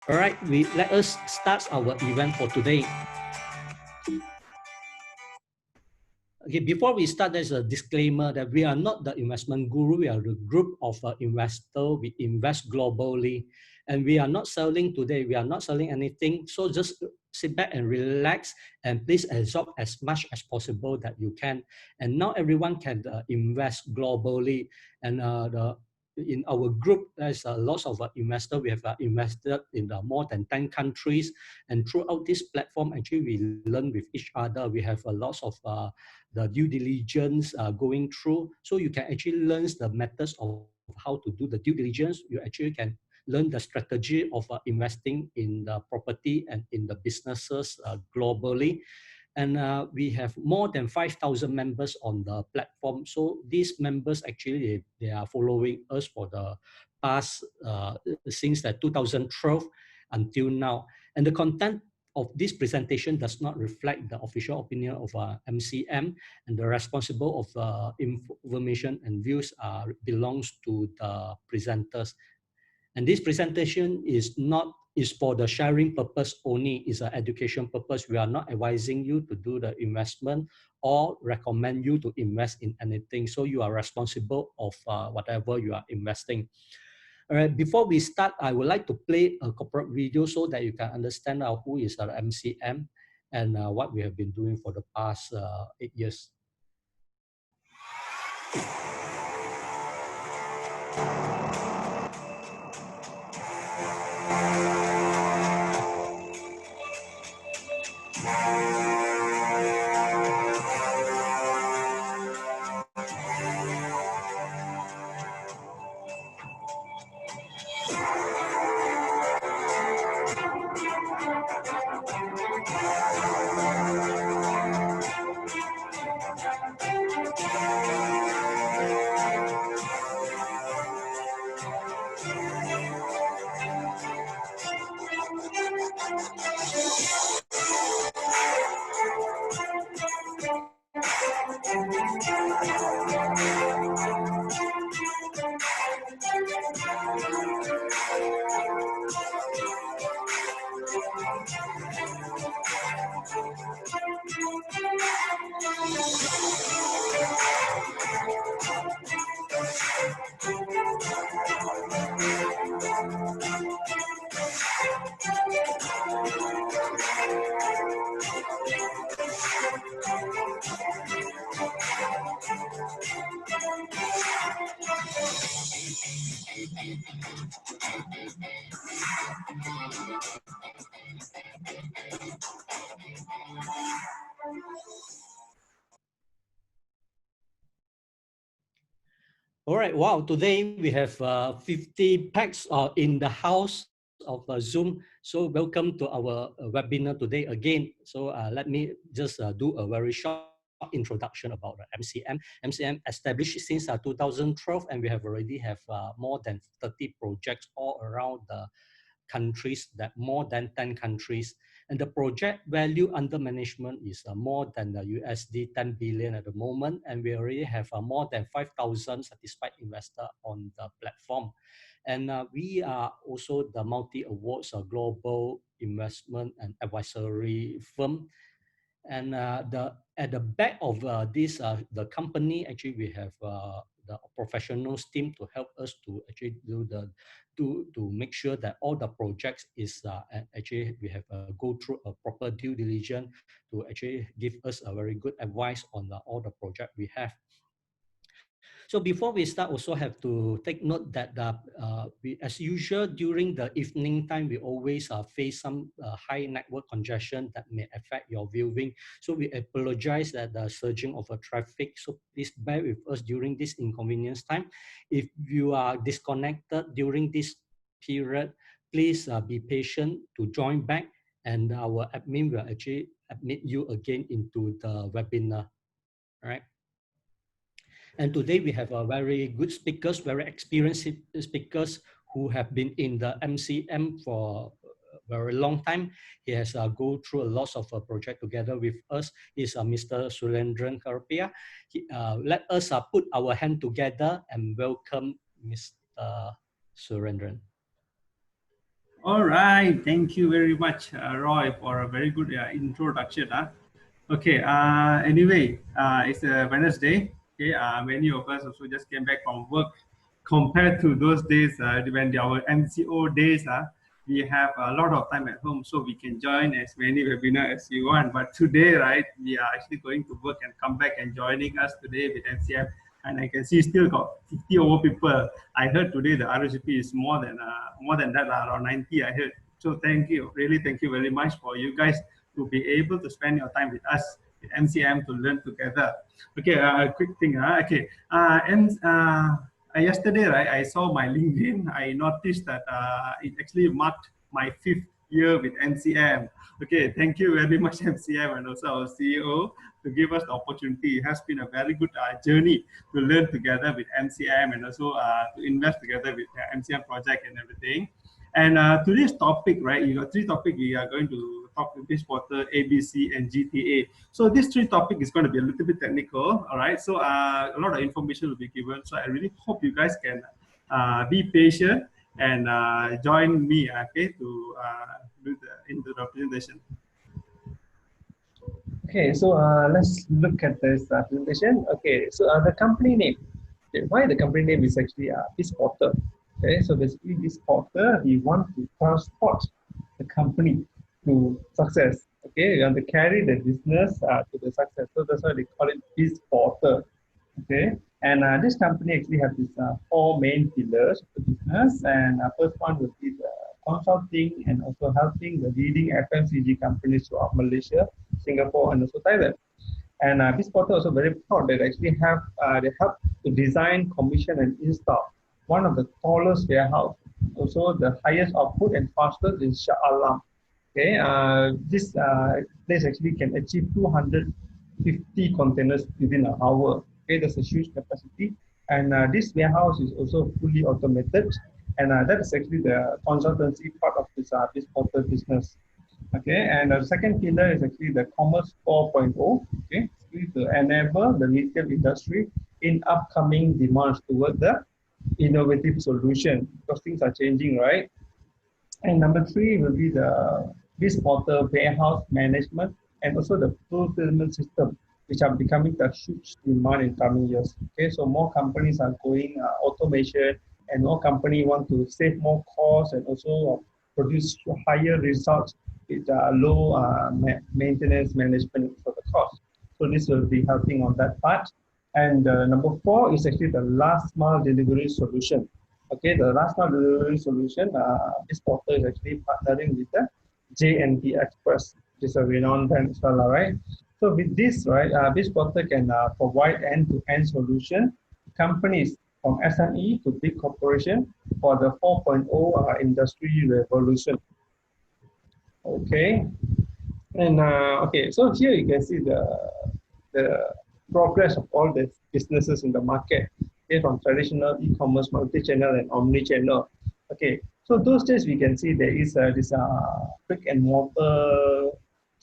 All right, let us start our event for today. Okay, before we start, there's a disclaimer that we are not the investment guru. We are the group of investors. We invest globally, and we are not selling today. We are not selling anything. So just sit back and relax, and please absorb as much as possible that you can. And now everyone can invest globally, and in our group, there's lots of investors. We have invested in more than 10 countries, and throughout this platform, actually, we learn with each other. We have a lot of the due diligence going through. So you can actually learn the methods of how to do the due diligence. You actually can learn the strategy of investing in the property and in the businesses globally. And we have more than 5,000 members on the platform. So these members actually, they are following us for the past, since 2012 until now. And the content of this presentation does not reflect the official opinion of MCM, and the responsible of information and views belongs to the presenters. And this presentation is for the sharing purpose only, is an education purpose. We are not advising you to do the investment or recommend you to invest in anything. So you are responsible of whatever you are investing. All right, before we start, I would like to play a corporate video so that you can understand who is our MCM and what we have been doing for the past 8 years. All right, wow, today we have 50 packs in the house of Zoom. So welcome to our webinar today again. So let me just do a very short introduction about MCM. MCM established since 2012, and we have already have more than 30 projects all around the countries, that more than 10 countries. And the project value under management is more than the USD 10 billion at the moment. And we already have more than 5,000 satisfied investors on the platform. And we are also the multi-awards global investment and advisory firm. And at the back of this, the company, actually, we have the professionals team to help us to actually do the to make sure that all the projects is actually we have go through a proper due diligence to actually give us a very good advice on all the project we have. So before we start, also have to take note that we, as usual, during the evening time, we always face some high network congestion that may affect your viewing. So we apologize that the surging of traffic. So please bear with us during this inconvenience time. If you are disconnected during this period, please be patient to join back, and our admin will actually admit you again into the webinar. All right. And today we have a very good speakers, very experienced speakers who have been in the MCM for a very long time. He has go through a lot of project together with us. Is Mr. Surendran Karpia. Let us put our hand together and welcome Mr. Surendran. All right, thank you very much, Roy, for a very good introduction. Okay, anyway, it's a Wednesday. Okay, many of us also just came back from work. Compared to those days when our MCO days, we have a lot of time at home, so we can join as many webinars as you want. But today, right, we are actually going to work and come back and joining us today with MCM. And I can see still got 50 over people. I heard today the RSVP is more than that, around 90. I heard. So thank you, really thank you very much for you guys to be able to spend your time with us with MCM to learn together. Okay, a quick thing. Okay, and yesterday, right, I saw my LinkedIn. I noticed that it actually marked my 5th year with MCM. Okay, thank you very much, MCM, and also our CEO to give us the opportunity. It has been a very good journey to learn together with MCM and also to invest together with the MCM project and everything. And today's topic, right? You got three topics we are going to talk with this quarter: ABC and GTA. So this three topic is going to be a little bit technical, all right? So a lot of information will be given. So I really hope you guys can be patient and join me, okay, to do the presentation. Okay, so let's look at this presentation. Okay, so the company name. Okay, why the company name is actually this porter. Okay, so basically this porter, we want to transport the company to success. Okay, we want to carry the business to the success. So that's why they call it this porter. Okay, and this company actually have these four main pillars of the business. And first one would be the consulting and also helping the leading FMCG companies throughout Malaysia, Singapore, and also Thailand. And this portal also very proud that actually have they help to design, commission, and install one of the tallest warehouse, also the highest output and fastest in Shah Alam. Okay, this place actually can achieve 250 containers within an hour. Okay, that's a huge capacity. And this warehouse is also fully automated. And that is actually the consultancy part of this portal business. Okay, and the second pillar is actually the Commerce 4.0. Okay, to enable the retail industry in upcoming demands toward the innovative solution because things are changing, right? And number three will be the this portal warehouse management and also the fulfillment system, which are becoming the huge demand in coming years. Okay, so more companies are going automation, and more company want to save more costs and also produce higher results with low maintenance management for the cost. So this will be helping on that part. And number four is actually the last mile delivery solution. Okay, the last mile delivery solution, this portal is actually partnering with the JNT Express, which is a renowned brand as well, right? So with this, right, this portal can provide end-to-end solution to companies from SME to big corporation for the 4.0 industry revolution. Okay, and okay, so here you can see the progress of all the businesses in the market, okay, from traditional e-commerce, multi-channel, and omni-channel. Okay, so those days we can see there is this brick and mortar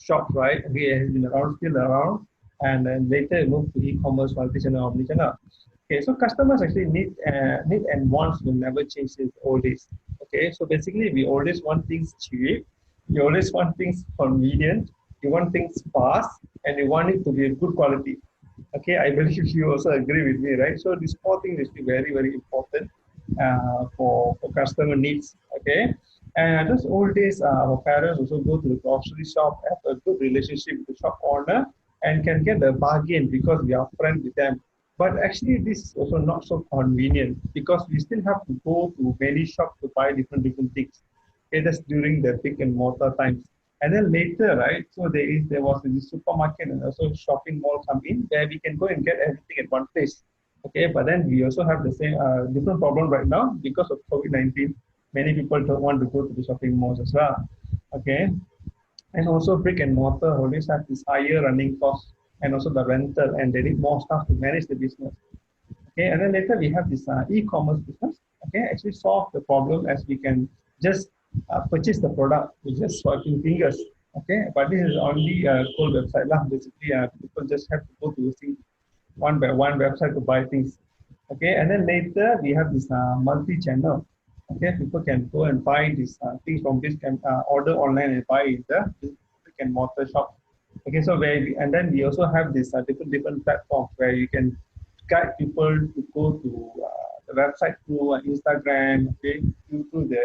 shop, right? Okay, it has been around, still around, and then later it moved to e-commerce, multi-channel, omni-channel. Okay, so customers actually need and wants will never change since old days. Okay, so basically we always want things cheap, you always want things convenient, you want things fast, and you want it to be a good quality. Okay, I believe you also agree with me, right? So this four thing is very, very important for customer needs. Okay, and those old days, our parents also go to the grocery shop, have a good relationship with the shop owner, and can get a bargain because we are friends with them. But actually, this is also not so convenient because we still have to go to many shops to buy different things. Okay, that's during the brick and mortar times. And then later, right? So there was this supermarket and also shopping mall come in where we can go and get everything at one place. Okay, but then we also have the same different problem right now because of COVID-19. Many people don't want to go to the shopping malls as well. Okay, and also brick and mortar always have this higher running cost and also the rental, and they need more staff to manage the business. Okay, and then later we have this e-commerce business. Okay, actually solve the problem as we can just purchase the product with just swiping fingers. Okay, but this is only a cold website lah. Basically, people just have to go to see one by one website to buy things. Okay, and then later we have this multi-channel. Okay, people can go and buy these things from this, can order online and buy in the brick and mortar shop. Okay, so and then we also have this different platforms where you can guide people to go to the website through Instagram, okay, through the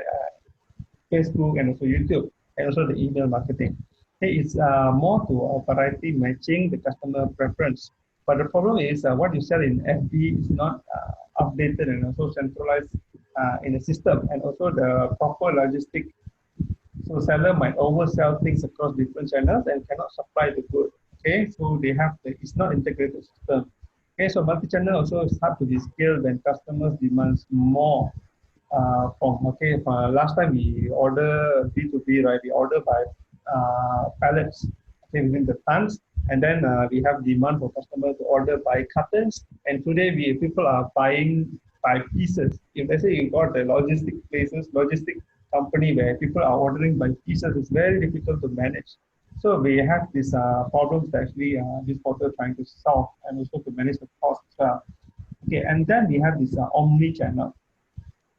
Facebook and also YouTube, and also the email marketing. Okay, it's more to a variety matching the customer preference. But the problem is what you sell in FB is not updated and also centralized in the system, and also the proper logistic. So seller might oversell things across different channels and cannot supply the good. Okay, so they have it's not integrated system. Okay, so multi-channel also is hard to be scaled when customers demands more from last time we order B2B, right? We order by pallets, okay, within the tons, and then we have demand for customers to order by cartons. And today people are buying by pieces. If let's say you got the logistic company where people are ordering by pieces, it's very difficult to manage. So we have these problems that actually this portal trying to solve, and also to manage the cost as well. Okay, and then we have this omni-channel.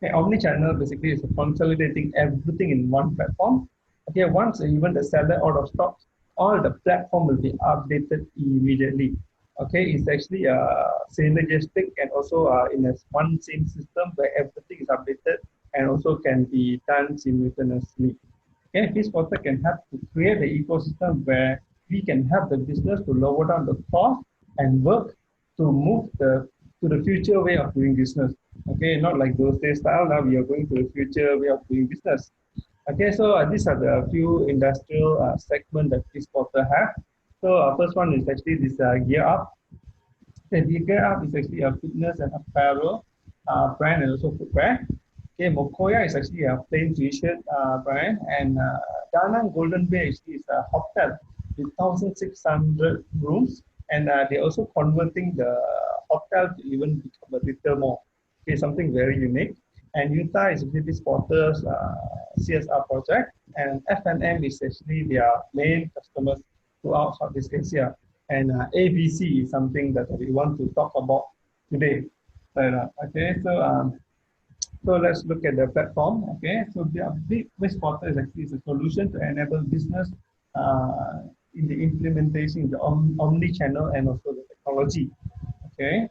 Okay, omni-channel basically is consolidating everything in one platform. Okay, once even the seller out of stock, all the platform will be updated immediately. Okay, it's actually synergistic and also in a one same system where everything is updated and also can be done simultaneously. Okay, this portal can help to create the ecosystem where we can help the business to lower down the cost and work to move to the future way of doing business. Okay, not like those days style. Now we are going to the future way of doing business. Okay, so these are the few industrial segment that this portal have. So first one is actually this gear up. The gear up is actually a fitness and apparel brand and also footwear. Okay, Mokoya is actually a plain t-shirt brand, and Danang Golden Bay actually is a hotel with 1,600 rooms, and they're also converting the hotel to even become a retail mall. Okay, something very unique. And Utah is actually this porter's CSR project, and F&M is actually their main customers throughout Southeast Asia. And ABC is something that we want to talk about today. Right, okay, so let's look at the platform. Okay, so the big waste portal is actually a solution to enable business uh, in the implementation, the omni-channel and also the technology. Okay,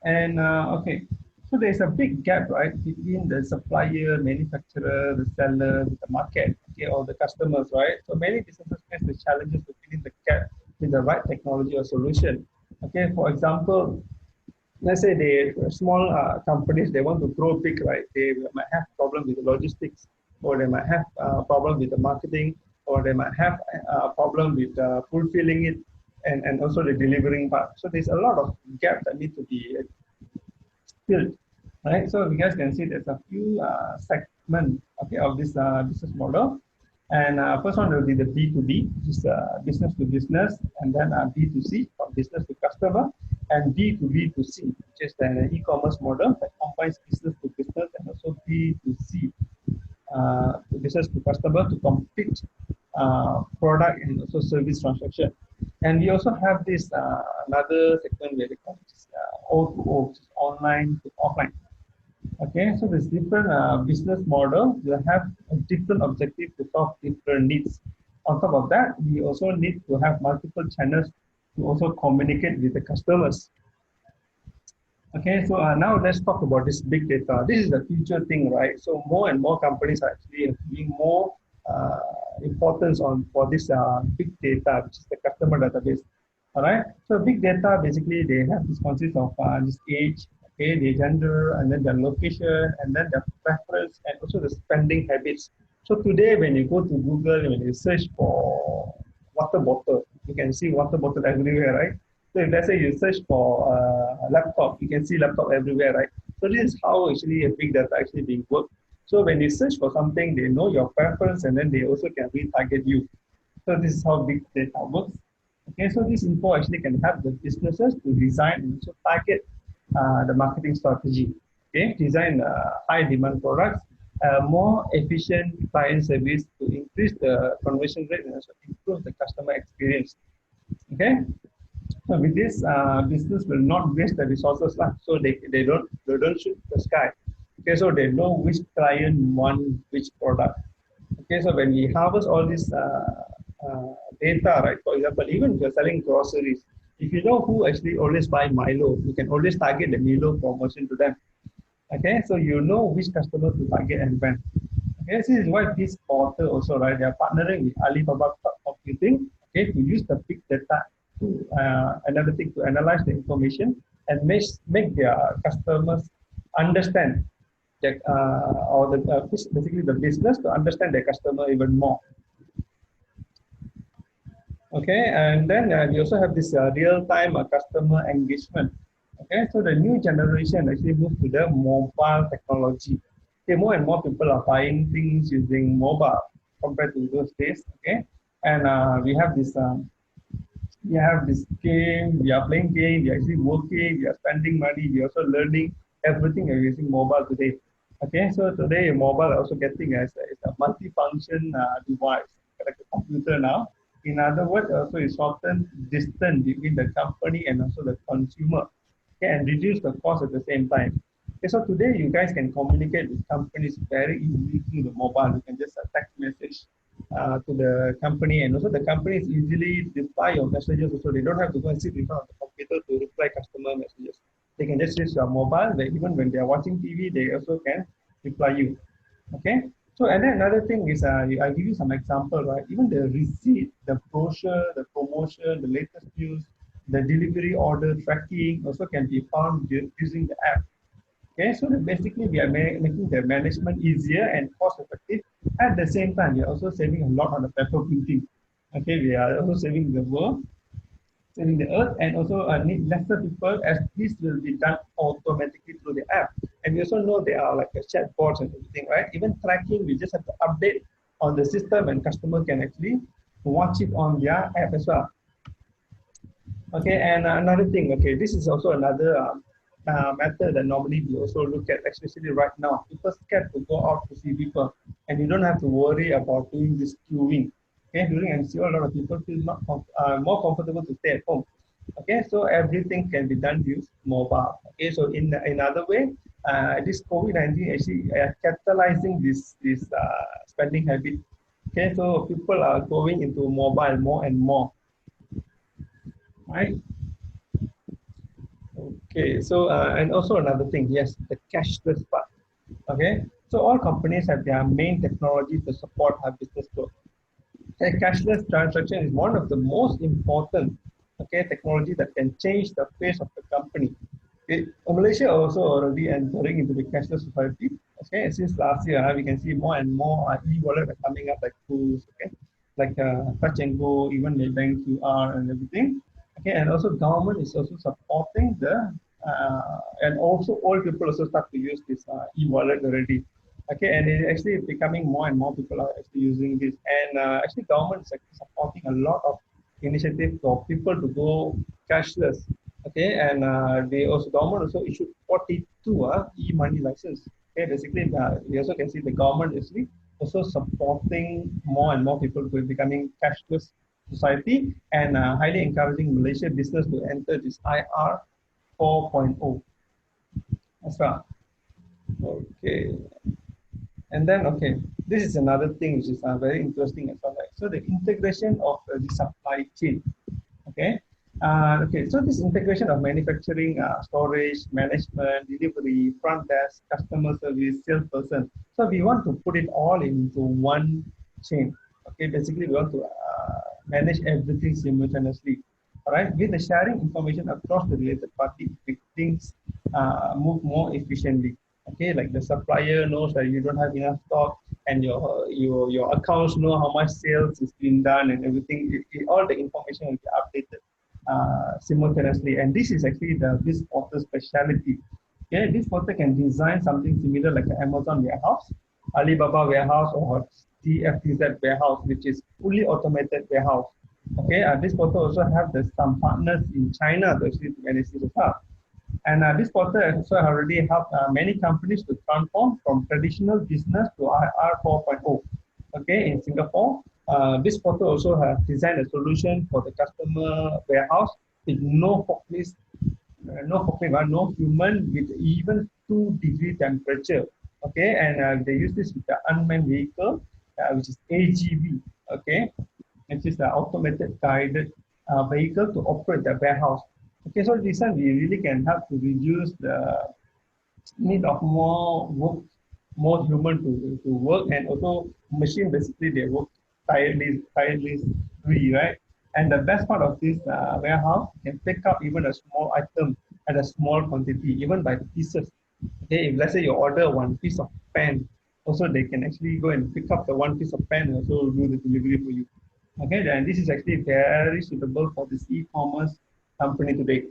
and okay, so there's a big gap, right, between the supplier, manufacturer, the seller, the market, okay, or the customers, right? So many businesses face the challenges of filling the gap with the right technology or solution. Okay, for example, let's say they small companies, they want to grow big, right? They might have problem with the logistics, or they might have problem with the marketing, or they might have a problem with fulfilling it, and also the delivering part. So there's a lot of gap that need to be filled, right? So you guys can see there's a few segments, okay, of this business model. And first one will be the B2B, which is business to business, and then B2C, from business to customer, and B2B2C, which is an e-commerce model that combines business to business and also B2C, business to customer, to complete product and also service transaction. And we also have this another segment where they call it O2O, which is online to offline. Okay, so there's different business model. They have a different objective to solve different needs. On top of that, we also need to have multiple channels to also communicate with the customers. Okay, so now let's talk about this big data. This is the future thing, right? So more and more companies are actually giving more importance on for this big data, which is the customer database. All right. So big data basically they have this consists of this age, okay, the gender, and then the location, and then the preference, and also the spending habits. So today, when you go to Google, when you search for water bottle, you can see water bottle everywhere, right? So if let's say you search for a laptop, you can see laptop everywhere, right? So this is how actually a big data actually being worked. So when you search for something, they know your preference, and then they also can retarget you. So this is how big data works. Okay, so this info actually can help the businesses to design and also target the marketing strategy. Okay, design high demand products, more efficient client service to increase the conversion rate and also improve the customer experience. Okay, so with this, business will not waste the resources, lah. So they don't shoot the sky. Okay, so they know which client want which product. Okay, so when we harvest all this data, right? For example, even if you're selling groceries, if you know who actually always buy Milo, you can always target the Milo promotion to them. Okay, so you know which customer to target and when. Okay, this is why this portal also, right? They are partnering with Alibaba Cloud Computing, okay, to use the big data to analytic to analyze the information and make their customers understand that or the basically the business to understand their customer even more. Okay, and then we also have this real-time customer engagement. Okay, so the new generation actually moved to the mobile technology. Okay, more and more people are buying things using mobile compared to those days. Okay, and we have this game, we are playing game, we are actually working, we are spending money, we are also learning everything are using mobile today. Okay, so today mobile also getting as a multi-function device, like a computer now. In other words, also it shorten distance between the company and also the consumer, okay, and reduce the cost at the same time. Okay, so today you guys can communicate with companies very easily through the mobile. You can just text message to the company, and also the companies easily reply your messages. Also, they don't have to go and sit in front of the computer to reply customer messages. They can just use your mobile. They, even when they are watching TV, they also can reply you. Okay. So and then another thing is, I give you some example, right? Even the receipt, the brochure, the promotion, the latest news, the delivery order tracking also can be found using the app. Okay, so basically we are making the management easier and cost effective. At the same time, we are also saving a lot on the paper printing. Okay, we are also saving the world, saving the earth, and also need lesser people as this will be done automatically through the app. And we also know there are like a chatbots and everything, right? Even tracking, we just have to update on the system and customer can actually watch it on their app as well. Okay, and another thing, okay, this is also another method that normally we also look at, especially right now. People scared to go out to see people, and you don't have to worry about doing this queuing. Okay, during MCO, a lot of people feel not more comfortable to stay at home. Okay, so everything can be done with mobile. Okay, so in other way, this COVID-19 actually catalyzing this spending habit. Okay, so people are going into mobile more and more, right? Okay, so and also another thing, yes, the cashless part. Okay, so all companies have their main technology to support our business growth. A cashless transaction is one of the most important, okay, technology that can change the face of the company. Okay, Malaysia also already entering into the cashless society. Okay, since last year, we can see more and more e-wallet are coming up like tools. Okay, like touch and go, even the bank QR and everything. Okay, and also government is also supporting the and also all people also start to use this e-wallet already. Okay, and it's actually becoming more and more people are actually using this, and actually government is actually supporting a lot of initiatives for people to go cashless. Okay, and they also government also issued 42 e-money license. Okay, basically we also can see the government is also supporting more and more people to becoming cashless society, and highly encouraging Malaysia business to enter this IR 4.0 as well. Okay, and then okay, this is another thing which is very interesting as well. Right? So the integration of the supply chain. Okay. Okay, so this integration of manufacturing, storage, management, delivery, front desk, customer service, salesperson. So we want to put it all into one chain. Okay, basically we want to manage everything simultaneously. All right, with the sharing information across the related party, things move more efficiently. Okay, like the supplier knows that you don't have enough stock, and your accounts know how much sales is being done and everything. All the information will be updated simultaneously, and this is actually this portal speciality. Okay, this portal can design something similar like an Amazon warehouse, Alibaba warehouse, or TFTZ warehouse, which is fully automated warehouse. Okay, this portal also have some partners in China to actually manage this as well. And this portal also already helped many companies to transform from traditional business to IR 4.0. Okay, in Singapore, this portal also has designed a solution for the customer warehouse with no forklift, no human with even -2 degree temperature. Okay, and they use this with the unmanned vehicle, which is AGV. Okay, which is the automated guided vehicle to operate the warehouse. Okay, so this one we really can help to reduce the need of more work, more human to work, and also machine basically they work tirelessly, right? And the best part of this warehouse can pick up even a small item at a small quantity, even by pieces. Okay, if let's say you order one piece of pen, also they can actually go and pick up the one piece of pen and also do the delivery for you. Okay, and this is actually very suitable for this e-commerce company today.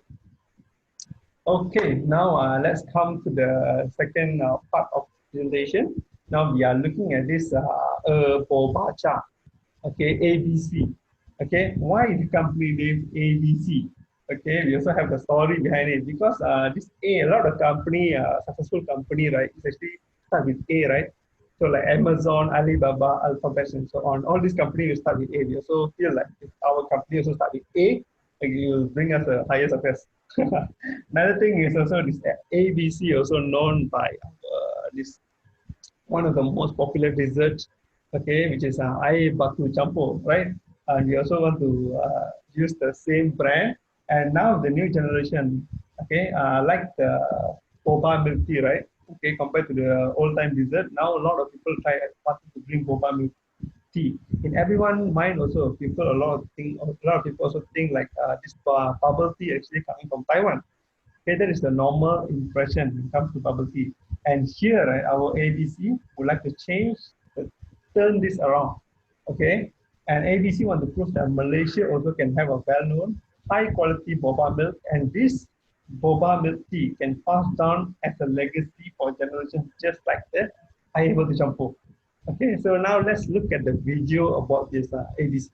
Okay, now let's come to the second part of presentation. Now we are looking at this boba chart. Okay, ABC. Okay, why is the company name ABC? Okay, we also have the story behind it because this a lot of company, successful company, right, is actually start with A, right? So like Amazon, Alibaba, Alphabet, and so on. All these companies will start with A. We also feel like if our company also start with A, like it will bring us a higher success. Another thing is also this ABC, also known by this one of the most popular desserts, okay, which is air batu campur, right? And we also want to use the same brand. And now the new generation, okay, like the boba milk tea, right? Okay, compared to the old time dessert, now a lot of people try starting to drink boba milk tea. In everyone's mind, also people a lot of people also think like this bubble tea actually coming from Taiwan. Okay, that is the normal impression when it comes to bubble tea. And here, right, our ABC would like to turn this around. Okay, and ABC want to prove that Malaysia also can have a well-known, high-quality boba milk, and this boba milk tea can pass down as a legacy for generations, just like the air batu campur. Okay, so now let's look at the video about this ABC.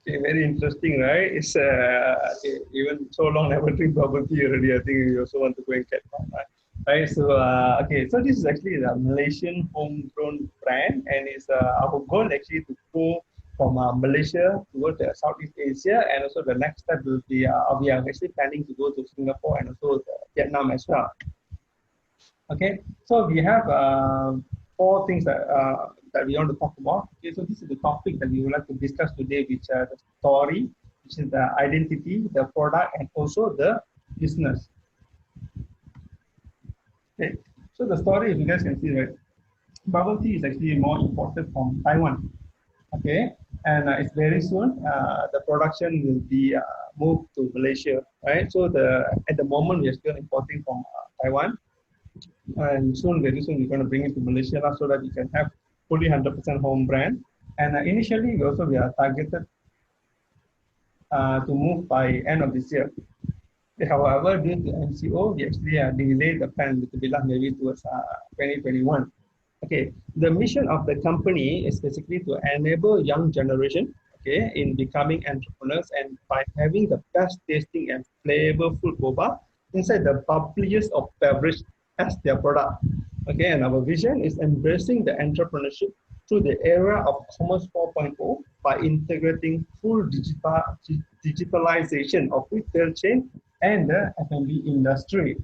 Okay, very interesting, right? It's even so long never drink bubble tea already. I think you also want to go and get one, right? Right. So okay, so this is actually the Malaysian homegrown brand, and it's our goal actually to go from Malaysia towards Southeast Asia, and also the next step will be we are actually planning to go to Singapore and also Vietnam as well. Okay, so we have four things that we want to talk about. Okay, so this is the topic that we would like to discuss today, which are the story, which is the identity, the product, and also the business. Okay, so the story, if you guys can see, right, bubble tea is actually more imported from Taiwan. Okay, and it's very soon the production will be moved to Malaysia, right? So at the moment we are still importing from Taiwan, and soon, very soon, we're going to bring it to Malaysia so that we can have fully 100% home brand. And initially, we are targeted to move by end of this year. However, due to MCO, we actually delayed the plan a little bit, maybe towards 2021. Okay, the mission of the company is basically to enable young generation, okay, in becoming entrepreneurs and by having the best tasting and flavorful boba inside the bubbliest of beverage as their product. Okay, and our vision is embracing the entrepreneurship through the era of Commerce 4.0 by integrating full digitalization of retail chain and the F&B industry.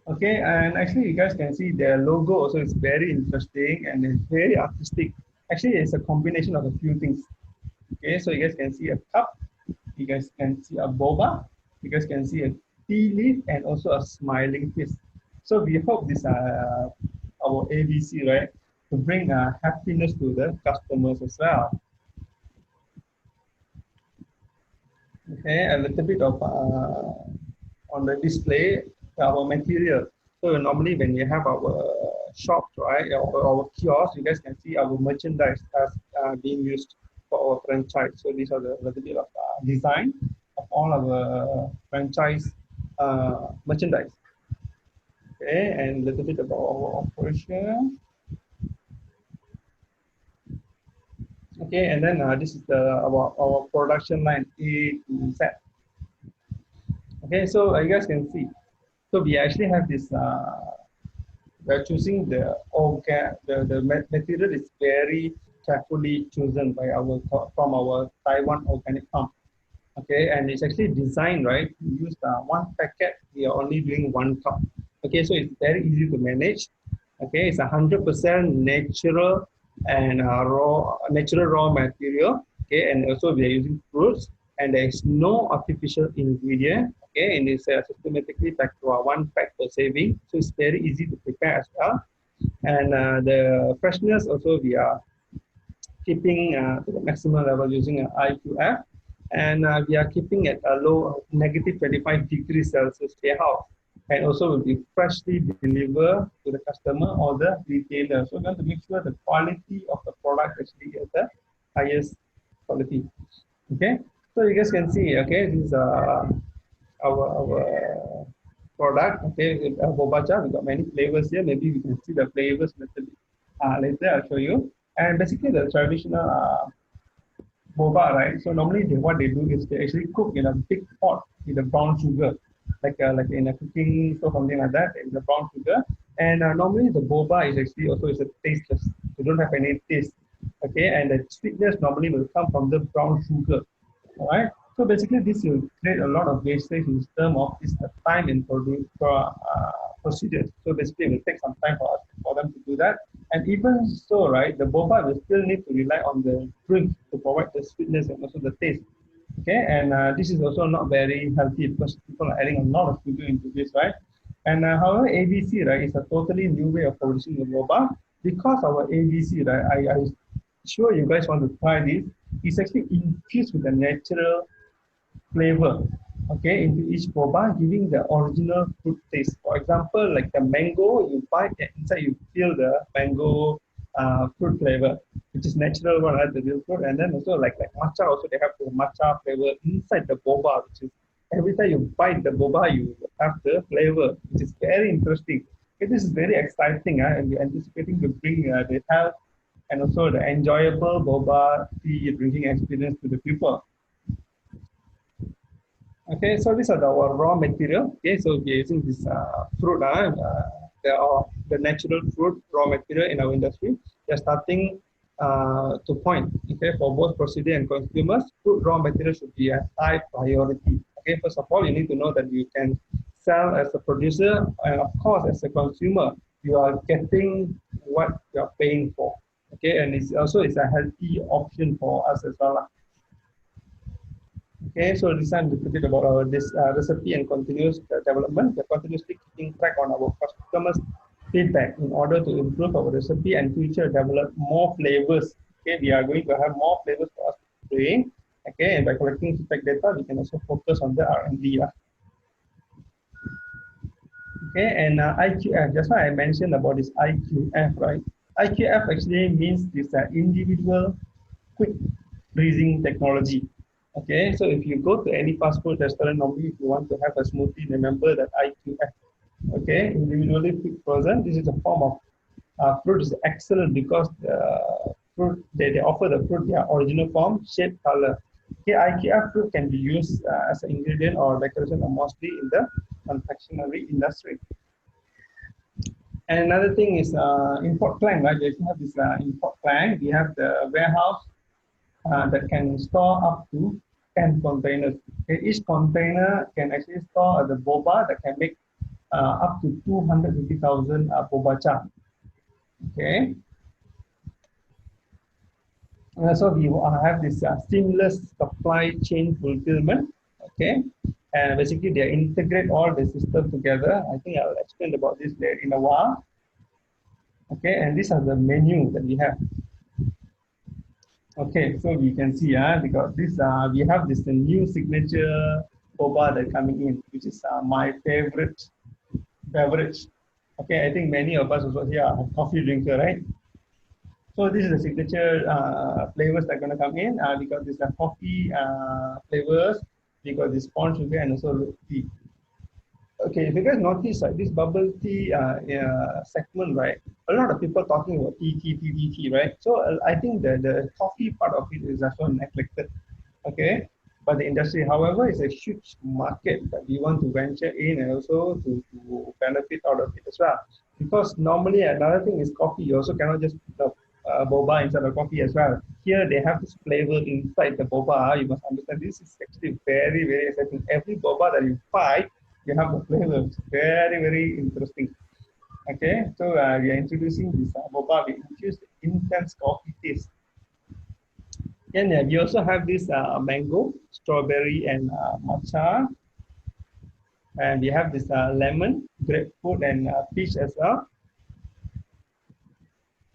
Okay, and actually you guys can see their logo also is very interesting and it's very artistic. Actually, it's a combination of a few things. Okay, so you guys can see a cup, you guys can see a boba, You guys can see a tea leaf and also a smiling face. So we hope this our ABC, right, to bring happiness to the customers as well. Okay, a little bit of on the display our material. So normally when you have our shops, right, or our kiosks, you guys can see our merchandise as being used for our franchise. So these are the little bit of design of all our franchise merchandise. Okay, and a little bit about our operation. Okay, and then this is our production line A to Z. Okay, so you guys can see. So we actually have this. We're choosing the material is very carefully chosen by our from our Taiwan organic farm. Okay, and it's actually designed right. We use one packet. We are only doing 1 cup. Okay, so it's very easy to manage. Okay, it's 100% natural and natural raw material. Okay, and also we are using fruits, and there is no artificial ingredient. Okay, and it's systematically packed to 1 pack per serving, so it's very easy to prepare as well. And the freshness also we are keeping to the maximum level using an IQF, and we are keeping at a low negative 25 degrees Celsius warehouse, and also will be freshly delivered to the customer or the retailer. So we want to make sure the quality of the product actually is the highest quality. Okay, so you guys can see. Okay, this is our product. Okay, with boba cha, we got many flavors here. Maybe we can see the flavors little bit later. I'll show you. And basically, the traditional boba, right? So normally, what they do is they actually cook in a big pot with a brown sugar, like in a cooking or something like that, in the brown sugar. And normally, the boba is actually also is a tasteless. They don't have any taste. Okay, and the sweetness normally will come from the brown sugar. All right. So basically, this will create a lot of wastage in terms of this time in procedures. So basically, it will take some time for us for them to do that. And even so, right, the boba will still need to rely on the drink to provide the sweetness and also the taste. Okay, and this is also not very healthy because people are adding a lot of sugar into this, right? And however, ABC, right, is a totally new way of producing the boba because our ABC, right, I sure you guys want to try this. It's actually infused with a natural flavor, okay, into each boba, giving the original fruit taste. For example, like the mango, you bite and inside you feel the mango fruit flavor, which is natural one, right, the real fruit. And then also like matcha, also they have the matcha flavor inside the boba, which is every time you bite the boba, you have the flavor, which is very interesting. Okay, this is very exciting, and we're anticipating to bring the health and also the enjoyable boba tea drinking experience to the people. Okay, so these are our raw material. Okay, so we're using this fruit, the natural fruit raw material in our industry. They're starting to point. Okay, for both procedure and consumers, fruit raw material should be a high priority. Okay, first of all, you need to know that you can sell as a producer, and of course, as a consumer, you are getting what you are paying for. Okay, and it's a healthy option for us as well. Okay, so this time a little bit about our this recipe and continuous development. We're continuously keeping track on our customers' feedback in order to improve our recipe and future develop more flavors. Okay, we are going to have more flavors for us to bring. Okay, and by collecting feedback data, we can also focus on the R&D. Okay, and IQF, just why I mentioned about this IQF, right? IQF actually means this individual quick freezing technology. Okay, so if you go to any fast food restaurant, normally if you want to have a smoothie, remember that IQF. Okay, individually quick frozen. This is a form of fruit is excellent because the fruit they offer the fruit their original form, shape, color. Okay, IKEA fruit can be used as an ingredient or decoration or mostly in the confectionery industry. And another thing is import plank, right? We have this import plank. We have the warehouse that can store up to 10 containers. Okay, each container can actually store the boba that can make up to 250,000 boba cha. Okay, so we have this seamless supply chain fulfillment. Okay, And basically they integrate all the system together. I think I'll explain about this later in a while. Okay, and these are the menu that we have. Okay, so we can see because this we have this new signature boba that coming in, which is my favorite beverage. Okay, I think many of us also here are coffee drinker, right? So this is the signature flavors that are gonna come in. We got this coffee flavors, we got this corn sugar and also tea. Okay, if you guys notice this bubble tea segment, right? A lot of people talking about tea, right? So I think the coffee part of it is also neglected. Okay, but the industry, however, is a huge market that we want to venture in and also to benefit out of it as well. Because normally another thing is coffee. You also cannot just put boba inside the coffee as well. Here they have this flavor inside the boba. You must understand this is actually very, very exciting. Every boba that you buy, you have the flavor. It's very, very interesting. Okay, so we are introducing this boba. We introduce intense coffee taste. And we also have this mango, strawberry, and matcha. And we have this lemon, grapefruit, and peach as well.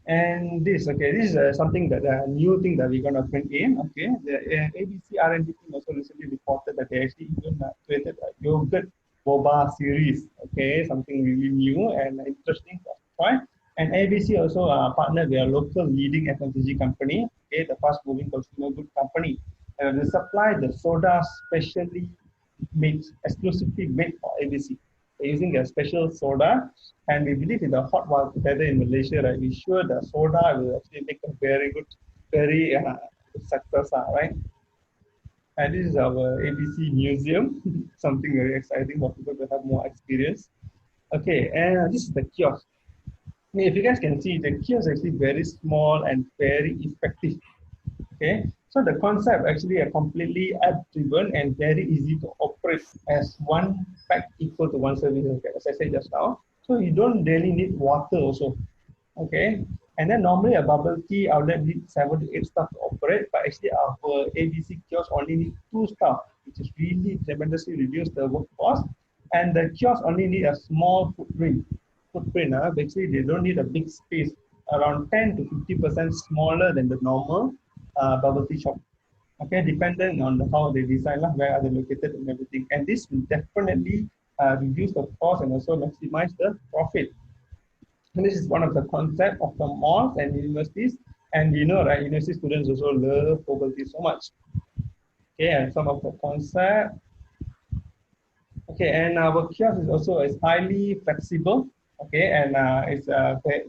And this, okay, this is something that new thing that we're going to bring in. Okay, the ABC R&D team also recently reported that they actually even created a yogurt boba series. Okay, something really new and interesting for us to try. And ABC also partnered with a local leading FMCG company, okay, the fast-moving consumer goods company. They supply the soda specially made, exclusively made for ABC. They're using a special soda, and we believe in the hot weather in Malaysia, right? We sure the soda will actually make a very good, very success, right? And this is our ABC museum, something very exciting for people to have more experience. Okay, and this is the kiosk. If you guys can see, the kiosk is actually very small and very effective. Okay, so the concept actually a completely app driven and very easy to operate as one pack equal to one service, okay, as I said just now. So you don't really need water also. Okay, and then normally a bubble tea outlet needs 7 to 8 staff to operate, but actually our ABC kiosk only need 2 staff, which is really tremendously reduce the workforce. And the kiosk only need a small footprint. Basically, they don't need a big space, around 10 to 50% smaller than the normal bubble tea shop. Okay, depending on how they design, where are they located and everything. And this will definitely reduce the cost and also maximize the profit. And this is one of the concepts of the malls and universities. And you know, right, university students also love bubble tea so much. Okay, and some of the concept. Okay, and our kiosk is also is highly flexible. Okay, and it's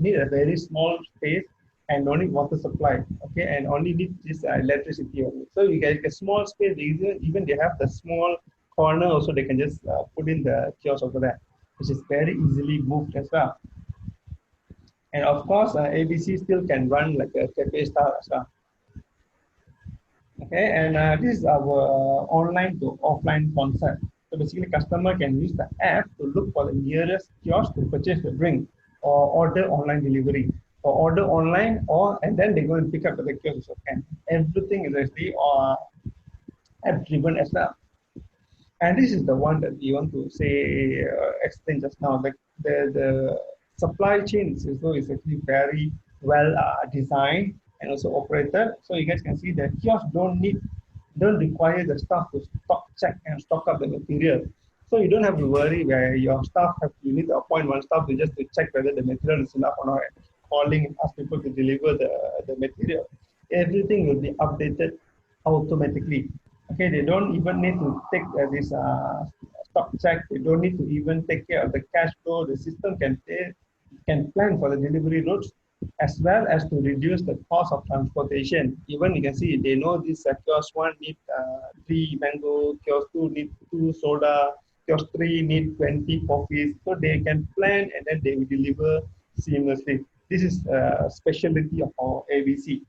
need a very small space and no need water supply. Okay, and only need this electricity only. So you get a small space. Even they have the small corner also. They can just put in the kiosk over there, which is very easily moved as well. And of course, ABC still can run like a cafe style as well. Okay, and this is our online to offline concept. So basically, customer can use the app to look for the nearest kiosk to purchase the drink or order online delivery or order online or and then they go and pick up at the kiosk. And everything is actually app driven as well. And this is the one that we want to say, explain just now. The supply chain is actually very well designed and also operated. So you guys can see that kiosks don't require the staff to stock check and stock up the material. So you don't have to worry where your staff you need to appoint one staff to just to check whether the material is enough or not, and calling and ask people to deliver the material. Everything will be updated automatically. Okay, they don't even need to take this stock check. They don't need to even take care of the cash flow. The system can plan for the delivery routes as well as to reduce the cost of transportation. Even you can see they know this kiosk 1 need 3 mango, kiosk 2 need 2 soda, kiosk 3 need 20 coffees. So they can plan and then they will deliver seamlessly. This is a specialty of our ABC.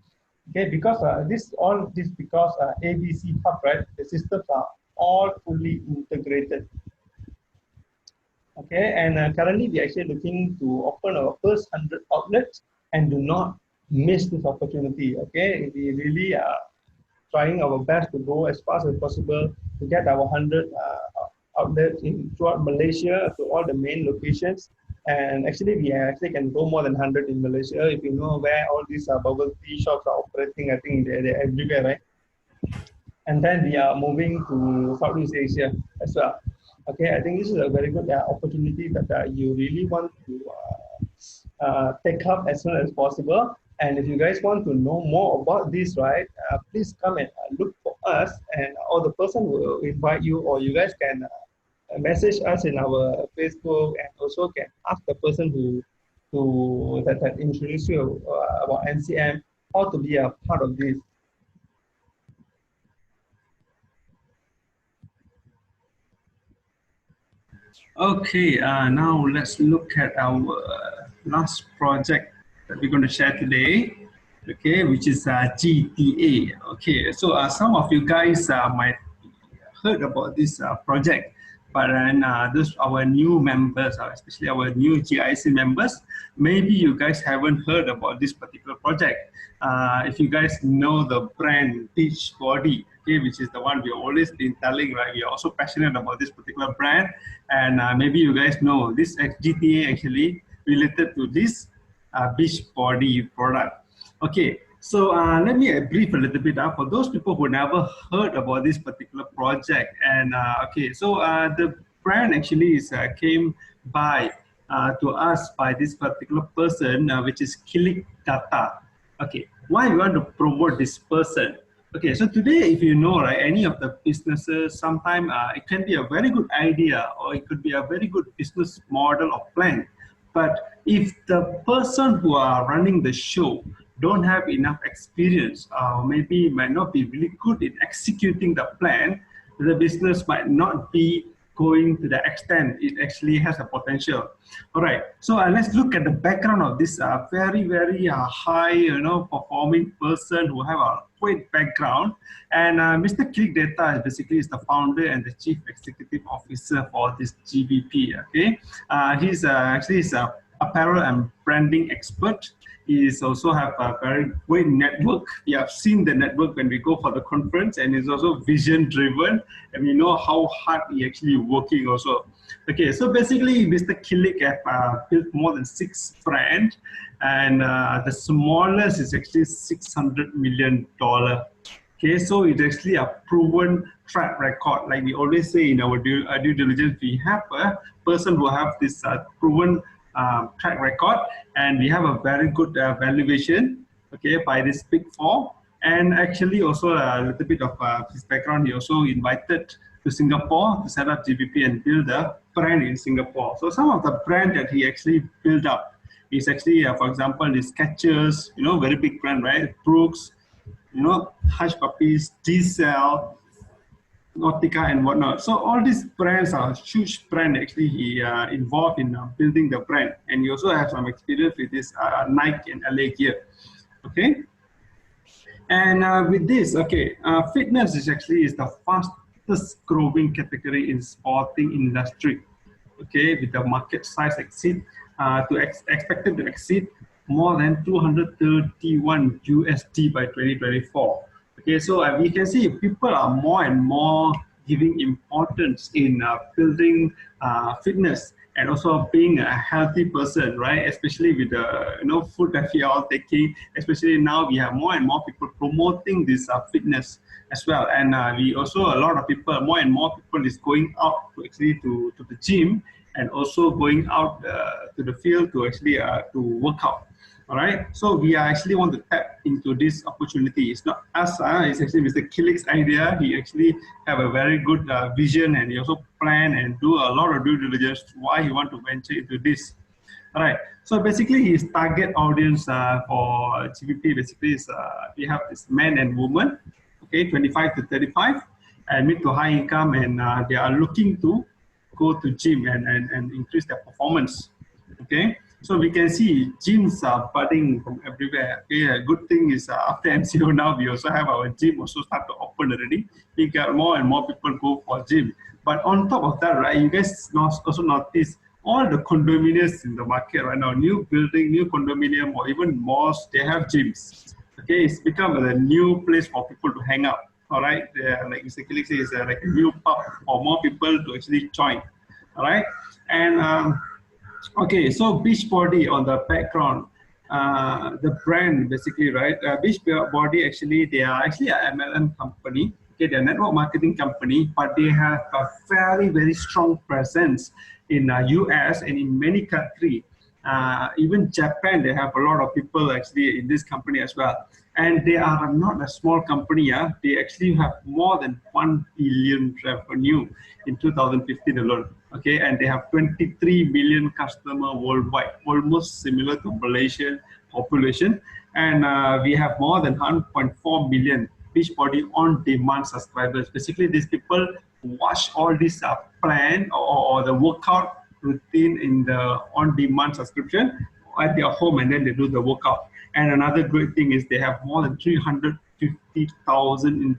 Okay, because this because ABC Hub, right? The systems are all fully integrated. Okay, and currently we're actually looking to open our first 100 outlets and do not miss this opportunity. Okay, we really trying our best to go as fast as possible to get our 100 outlets in throughout Malaysia to all the main locations. And actually, we actually can go more than 100 in Malaysia. If you know where all these bubble tea shops are operating, I think they're everywhere, right? And then we are moving to Southeast Asia as well. Okay, I think this is a very good opportunity that you really want to take up as soon as possible. And if you guys want to know more about this, right, please come and look for us, and or the person will invite you, or you guys can message us in our Facebook, and also can ask the person that introduced you about NCM how to be a part of this. Okay, now let's look at our last project that we're going to share today, okay, which is GTA. Okay, so some of you guys might heard about this project, but then those our new members, especially our new GIS members, maybe you guys haven't heard about this particular project. If you guys know the brand Beachbody, okay, which is the one we've always been telling, right? We are also passionate about this particular brand, and maybe you guys know this GTA actually related to this Beachbody product. Okay, so let me brief a little bit for those people who never heard about this particular project. And okay, so the brand actually is came by to us by this particular person, which is Kilik Data. Okay, why we want to promote this person? Okay, so today, if you know, right, any of the businesses, sometimes it can be a very good idea, or it could be a very good business model or plan. But if the person who are running the show don't have enough experience, maybe might not be really good in executing the plan, the business might not be going to the extent it actually has a potential. All right, so let's look at the background of this very high, performing person who have a great background. And Mr. Click Data basically is the founder and the chief executive officer for this GBP. Okay, he's actually a apparel and branding expert. He also have a very great network. We have seen the network when we go for the conference, and he's also vision driven, and we know how hard he actually working also. Okay, so basically Mr. Kilik have built more than 6 brands, and the smallest is actually $600 million. Okay, so it's actually a proven track record. Like we always say in our due diligence, we have a person who have this proven track record, and we have a very good valuation, okay, by this Big Four. And actually also a little bit of his background, he also invited to Singapore to set up GBP and build a brand in Singapore. So some of the brand that he actually built up is actually, for example, the Skechers, very big brand, right? Brooks, Hush Puppies, Diesel, Nautica and whatnot. So all these brands are huge brand. Actually, he involved in building the brand, and he also has some experience with this Nike and LA Gear. Okay, and with this, okay, fitness is the fastest growing category in sporting industry. Okay, with the market size expected to exceed more than 231 USD by 2024. Okay, so we can see people are more and more giving importance in building fitness and also being a healthy person, right? Especially with the food that we are all taking. Especially now, we have more and more people promoting this fitness as well, and we also more and more people is going out to actually to the gym, and also going out to the field to actually to work out. All right, so we actually want to tap into this opportunity. It's not us, it's actually Mr. Kilik's idea. He actually have a very good vision, and he also plan and do a lot of due diligence why he want to venture into this. All right, so basically his target audience for GBP basically is we have this men and women, okay, 25 to 35, and mid to high income, and they are looking to go to gym and increase their performance. Okay, so we can see gyms are budding from everywhere. Okay, a good thing is after MCO now, we also have our gym also start to open already. We got more and more people go for gym. But on top of that, right, you guys also notice all the condominiums in the market right now, new building, new condominium, or even malls, they have gyms. Okay, it's become a new place for people to hang out. All right, like Mr. Kilik says, like a new pub for more people to actually join. All right, and okay, so Beachbody on the background, the brand basically, right? Beachbody actually, they are actually an MLM company. Okay, they're a network marketing company, but they have a very, very strong presence in US and in many countries. Even Japan, they have a lot of people actually in this company as well. And they are not a small company. Yeah? They actually have more than 1 billion revenue in 2015 alone. Okay, and they have 23 million customers worldwide, almost similar to Malaysian population. And we have more than 100.4 million Beachbody on-demand subscribers. Basically, these people watch all this plan or the workout routine in the on-demand subscription at their home, and then they do the workout. And another great thing is they have more than 350,000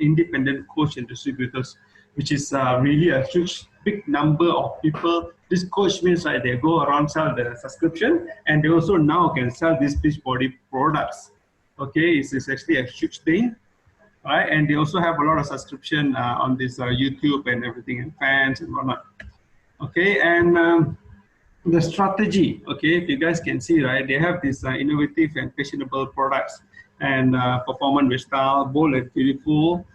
independent coach and distributors, which is really a huge, big number of people. This coach means like they go around sell the subscription, and they also now can sell these Beachbody products. Okay, it's actually a huge thing. Right, and they also have a lot of subscription on this YouTube and everything, and fans and whatnot. Okay, and the strategy, okay, if you guys can see, right, they have these innovative and fashionable products and performance with style, bold and beautiful,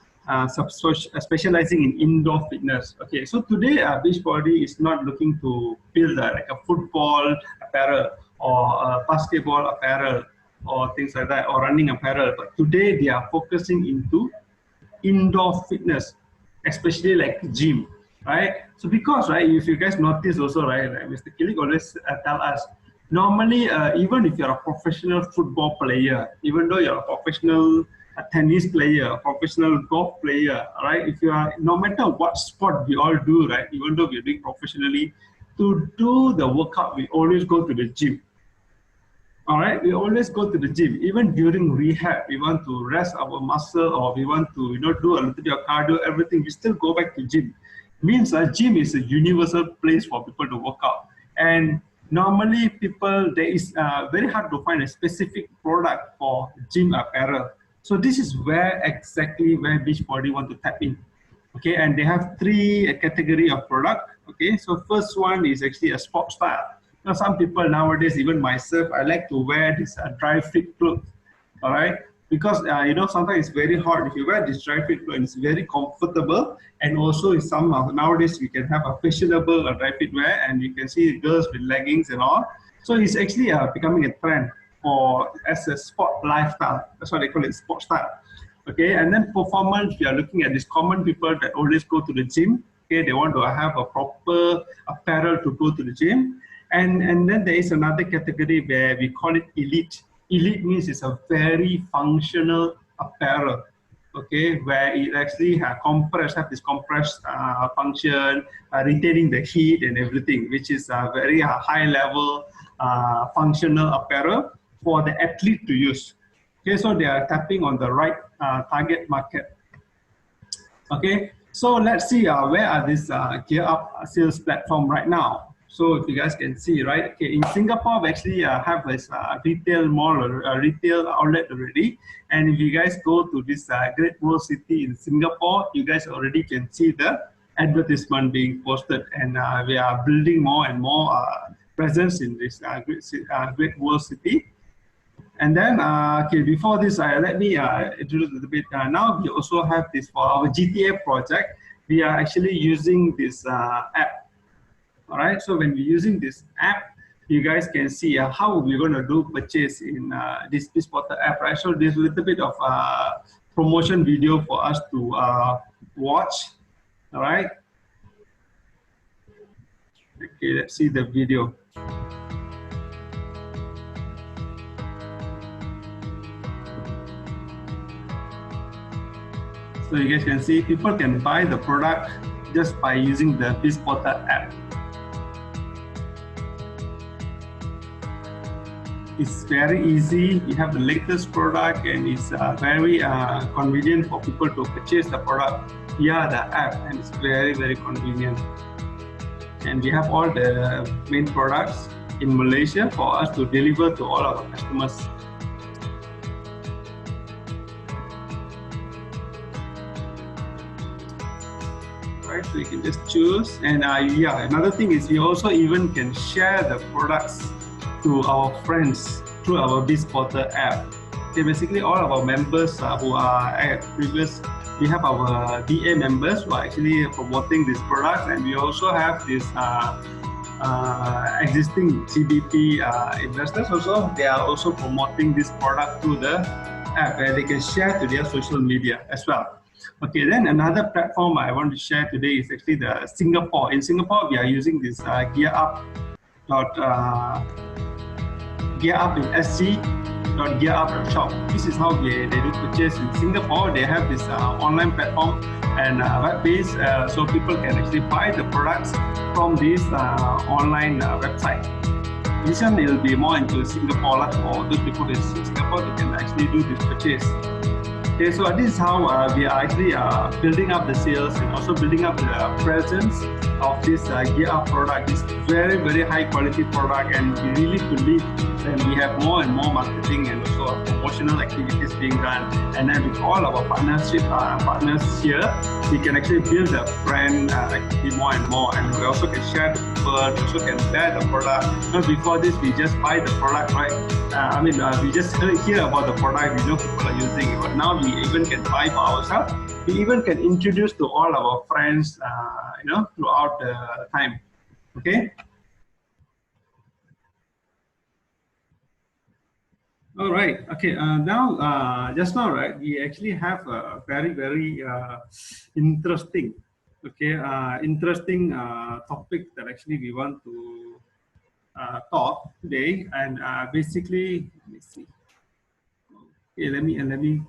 specializing in indoor fitness. Okay, so today Beachbody is not looking to build like a football apparel or basketball apparel or things like that, or running apparel, but today they are focusing into indoor fitness, especially like gym, right? So because, right, if you guys notice also, right, Mr. Kilik always tell us, normally, even if you're a professional football player, even though you're a professional tennis player, professional golf player, right, if you are, no matter what sport we all do, right, even though we're doing professionally, to do the workout, we always go to the gym. All right, we always go to the gym. Even during rehab, we want to rest our muscle, or we want to, do a little bit of cardio, everything, we still go back to gym. Means a gym is a universal place for people to work out. And normally people, there is very hard to find a specific product for gym apparel. So this is exactly where Beachbody want to tap in. Okay, and they have three category of product. Okay, so first one is actually a sport style. Now, some people nowadays, even myself, I like to wear this dry fit clothes, all right? Because, sometimes it's very hard. If you wear this dry fit clothes, it's very comfortable. And also, nowadays, we can have a fashionable dry fit wear, and you can see girls with leggings and all. So it's actually becoming a trend as a sport lifestyle. That's why they call it sport style. Okay, and then performance, we are looking at these common people that always go to the gym. Okay, they want to have a proper apparel to go to the gym. And then there is another category where we call it elite. Elite means it's a very functional apparel, okay, where it actually have this compressed function, retaining the heat and everything, which is a very high level functional apparel for the athlete to use. Okay, so they are tapping on the right target market. Okay, so let's see where are these Gear Up sales platform right now. So if you guys can see, right, okay, in Singapore, we actually have this retail mall, retail outlet already. And if you guys go to this Great World City in Singapore, you guys already can see the advertisement being posted. And we are building more and more presence in this Great World City. And then, okay, before this, let me introduce a little bit. Now we also have this for our GTA project. We are actually using this app. All right, so when we're using this app, you guys can see how we're going to do purchase in this Portal app, right? So there's a little bit of promotion video for us to watch. All right. Okay, let's see the video. So you guys can see people can buy the product just by using the Portal app. It's very easy. We have the latest product, and it's very convenient for people to purchase the product via the app, and it's very, very convenient. And we have all the main products in Malaysia for us to deliver to all our customers. So you can just choose. And yeah, another thing is we also even can share the products to our friends through our BizPortal app. Okay, basically all of our members who are at previous, we have our DA members who are actually promoting these products, and we also have this existing CBP investors also. They are also promoting this product through the app where they can share to their social media as well. Okay, then another platform I want to share today is actually the Singapore. In Singapore, we are using this gear up in sg.gearup.shop. This is how they do purchase in Singapore. They have this online platform and web-based, so people can actually buy the products from this online website. This one will be more into Singapore. For those people in Singapore, they can actually do this purchase. Okay, so this is how we are actually building up the sales and also building up the presence of this Gear Up product. This very, very high quality product, and we really believe that we have more and more marketing and also promotional activities being done. And then with all our partners here, we can actually build the brand activity more and more. And we also can share the people, we also can wear the product. Not before this, we just buy the product, right? We just hear about the product, we know people are using it, but now we even can buy for ourselves. We even can introduce to all our friends, throughout the time. Okay. All right. Okay. Just now, right? We actually have a very, very interesting, topic that actually we want to talk today, and basically, let me see. Okay, let me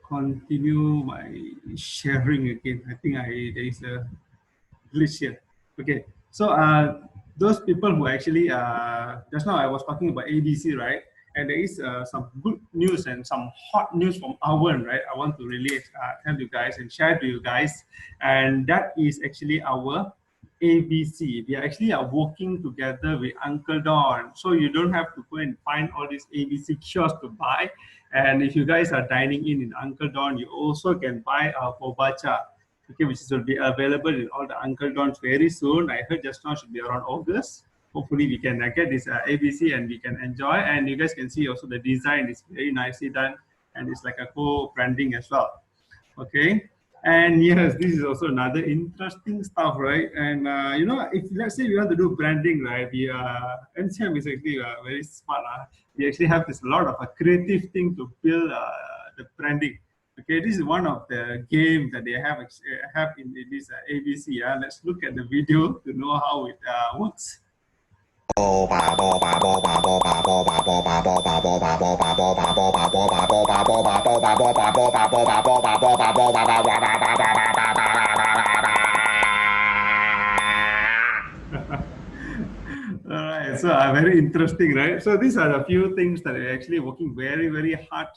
continue my sharing again. I think there is a glitch here. Okay, so those people who actually just now I was talking about ABC, right? And there is some good news and some hot news from Awan, right? I want to really tell you guys and share to you guys, and that is actually our ABC. We actually are working together with Uncle Don, so you don't have to go and find all these ABC kiosks to buy. And if you guys are dining in Uncle Don, you also can buy a bobacha, okay, which will be available in all the Uncle Dons very soon. I heard just now should be around August. Hopefully we can get this ABC and we can enjoy. And you guys can see also the design is very nicely done, and it's like a co-branding as well. Okay. And yes, this is also another interesting stuff, right? And if let's say we want to do branding, right? NCM is actually very smart. We actually have this lot of a creative thing to build the branding. Okay, this is one of the games that they have in this ABC. Let's look at the video to know how it works. All right, so very interesting, right? So these are a few things that are actually working very, very hard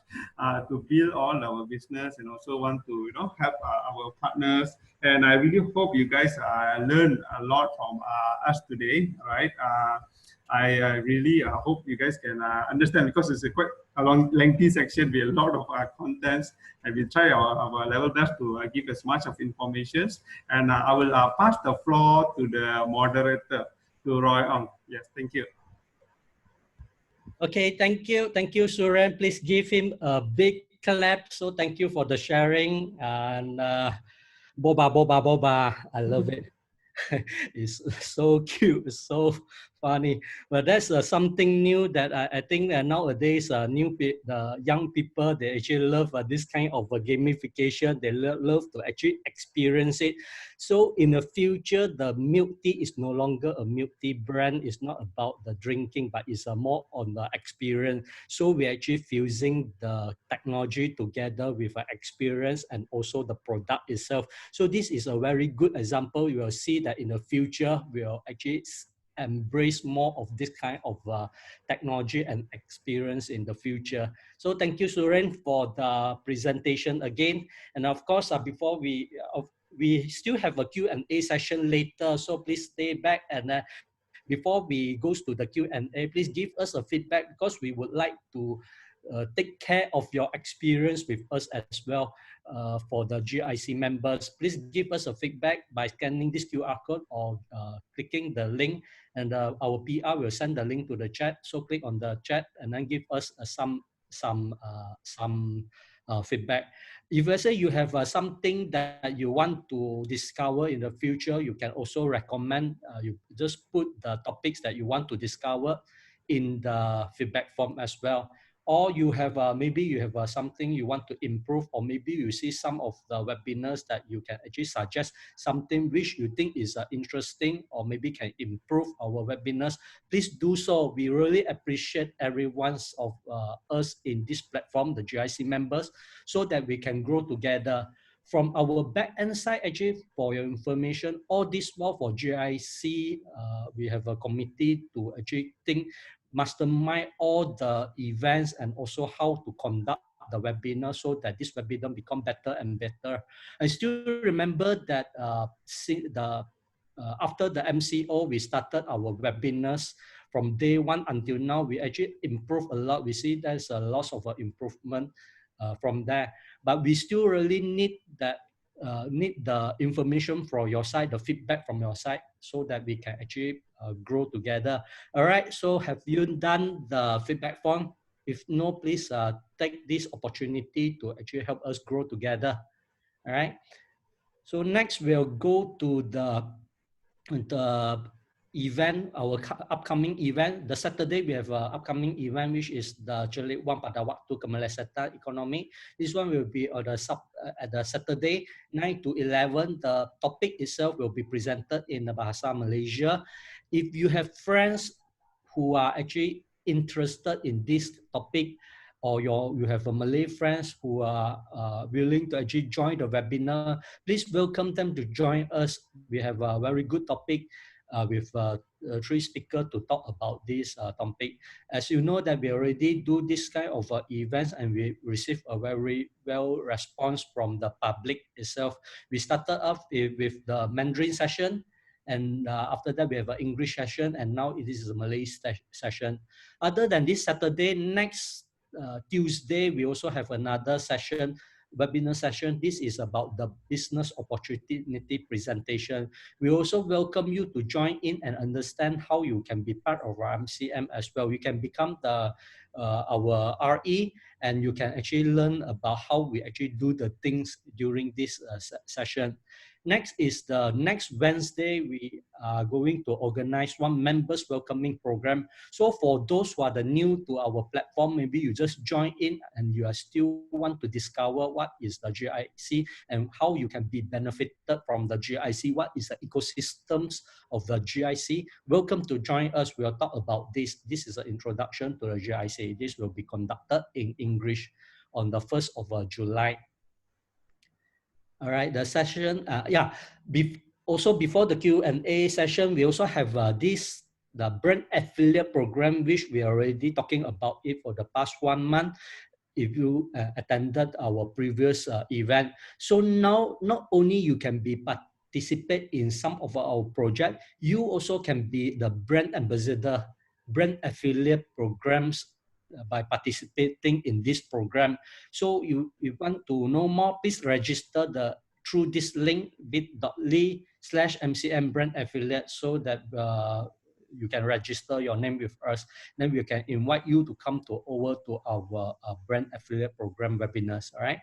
to build all our business, and also want to help our partners. And I really hope you guys learn a lot from us today, right? I really hope you guys can understand, because it's a quite a long, lengthy section with a lot of contents, and we try our level best to give as much of information. And I will pass the floor to the moderator, to Roy Ong. Yes, thank you. Okay, thank you, Suren. Please give him a big clap. So thank you for the sharing, and boba, boba, boba. I love it. It's so cute, it's so funny. But that's something new that I think nowadays the young people, they actually love this kind of gamification. They love to actually experience it. So in the future, the milk tea is no longer a milk tea brand. It's not about the drinking, but it's more on the experience. So we're actually fusing the technology together with experience and also the product itself. So this is a very good example. You will see that in the future, we'll actually embrace more of this kind of technology and experience in the future. So thank you, Suren, for the presentation again. And of course, before we still have a Q&A session later, so please stay back. And before we go to the Q&A, please give us a feedback, because we would like to take care of your experience with us as well for the GIC members. Please give us a feedback by scanning this QR code or clicking the link, and our PR will send the link to the chat. So click on the chat and then give us some feedback. If let's say you have something that you want to discover in the future, you can also recommend, you just put the topics that you want to discover in the feedback form as well. Or you have maybe you have something you want to improve, or maybe you see some of the webinars that you can actually suggest something which you think is interesting or maybe can improve our webinars. Please do so. We really appreciate everyone's of us in this platform, the GIC members, so that we can grow together. From our back end side, actually, for your information, all this while for GIC, we have a committee to actually think, mastermind all the events and also how to conduct the webinar so that this webinar become better and better. I still remember that after the MCO, we started our webinars. From day one until now, we actually improved a lot. We see there's a lot of improvement from there, but we still really need that. Need the information from your side, the feedback from your side, so that we can actually grow together. All right, so have you done the feedback form? If no, please take this opportunity to actually help us grow together. All right, so next we'll go to the event, our upcoming event. The Saturday we have an upcoming event, which is the Celik1 pada waktu kemelesetan ekonomi. This one will be on at the Saturday 9 to 11. The topic itself will be presented in the Bahasa Malaysia. If you have friends who are actually interested in this topic, or you have a Malay friends who are willing to actually join the webinar, please welcome them to join us. We have a very good topic with 3 speakers to talk about this topic. As you know that we already do this kind of events, and we receive a very well response from the public itself. We started off with the Mandarin session, and after that we have an English session, and now it is a Malay session. Other than this Saturday, next Tuesday, we also have another session, webinar session. This is about the business opportunity presentation. We also welcome you to join in and understand how you can be part of our MCM as well. You can become our RE, and you can actually learn about how we actually do the things during this session. Next is the next Wednesday, we are going to organize one members welcoming program. So for those who are new to our platform, maybe you just join in and you are still want to discover what is the GIC and how you can be benefited from the GIC, what is the ecosystems of the GIC. Welcome to join us. We'll talk about this. This is an introduction to the GIC. This will be conducted in English on the 1st of July. All right, the session, also before the Q&A session, we also have the brand affiliate program, which we are already talking about it for the past 1 month. If you attended our previous event. So now, not only you can participate in some of our project, you also can be the brand ambassador, brand affiliate programs by participating in this program. So you want to know more, please register through this link, bit.ly/MCM brand affiliate, so that you can register your name with us. Then we can invite you to come over to our brand affiliate program webinars. All right.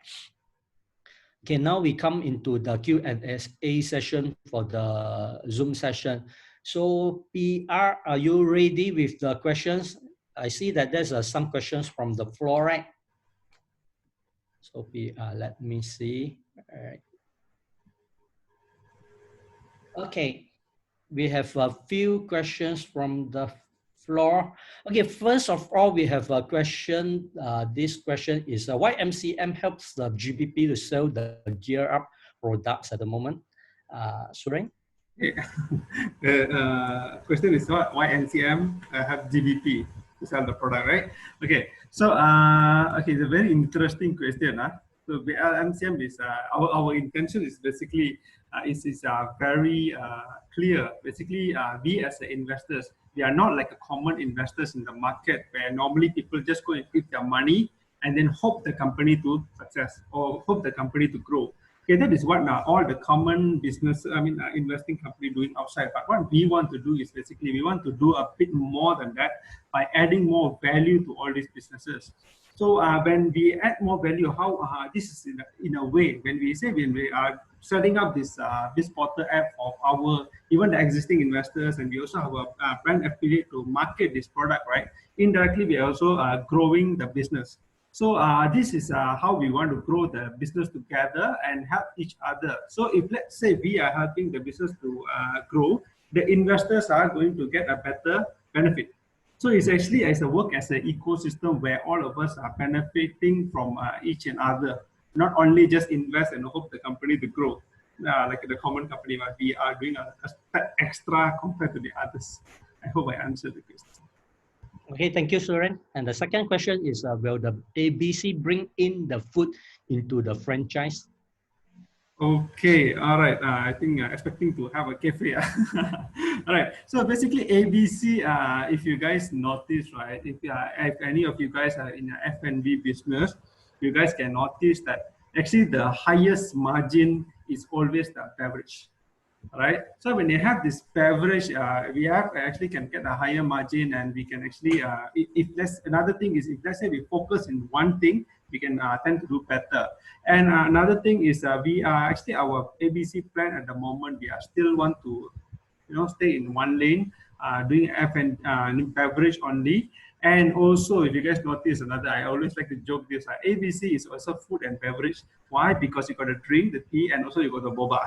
Okay, now we come into the Q&A session for the Zoom session. So PR, are you ready with the questions? I see that there's some questions from the floor, right? So PR, let me see. All right. Okay, we have a few questions from the floor. Okay, first of all, we have a question. This question is why MCM helps the GBP to sell the gear up products at the moment? Suren? The question is why NCM have GBP to sell the product, right? Okay, so okay, it's a very interesting question. So MCM is our intention is basically is very clear. Basically, we as the investors, we are not like a common investors in the market where normally people just go and put their money and then hope the company to success or hope the company to grow. Okay, that is what all the common business, investing company doing outside. But what we want to do is basically we want to do a bit more than that by adding more value to all these businesses. So when we add more value, how this is in a way when we say when we are setting up this portal app of our even the existing investors, and we also have a brand affiliate to market this product, right? Indirectly, we are also growing the business. So this is how we want to grow the business together and help each other. So if let's say we are helping the business to grow, the investors are going to get a better benefit. So it's actually as a work as an ecosystem where all of us are benefiting from each and other, not only just invest and hope the company to grow. Like the common company, but we are doing a step extra compared to the others. I hope I answered the question. Okay, thank you, Suren. And the second question is, will the ABC bring in the food into the franchise? Okay, all right. I think expecting to have a cafe. All right. So basically, ABC. If you guys notice, right, if any of you guys are in an F&B business, you guys can notice that actually the highest margin is always the beverage. Right. So when you have this beverage, we have actually can get a higher margin, and we can actually, if let's another thing is if let's say we focus in one thing, we can tend to do better. And another thing is we are actually our ABC plan at the moment. We are still want to, stay in one lane, doing F and beverage only. And also, if you guys notice another, I always like to joke this: ABC is also food and beverage. Why? Because you got to drink the tea, and also you got the boba,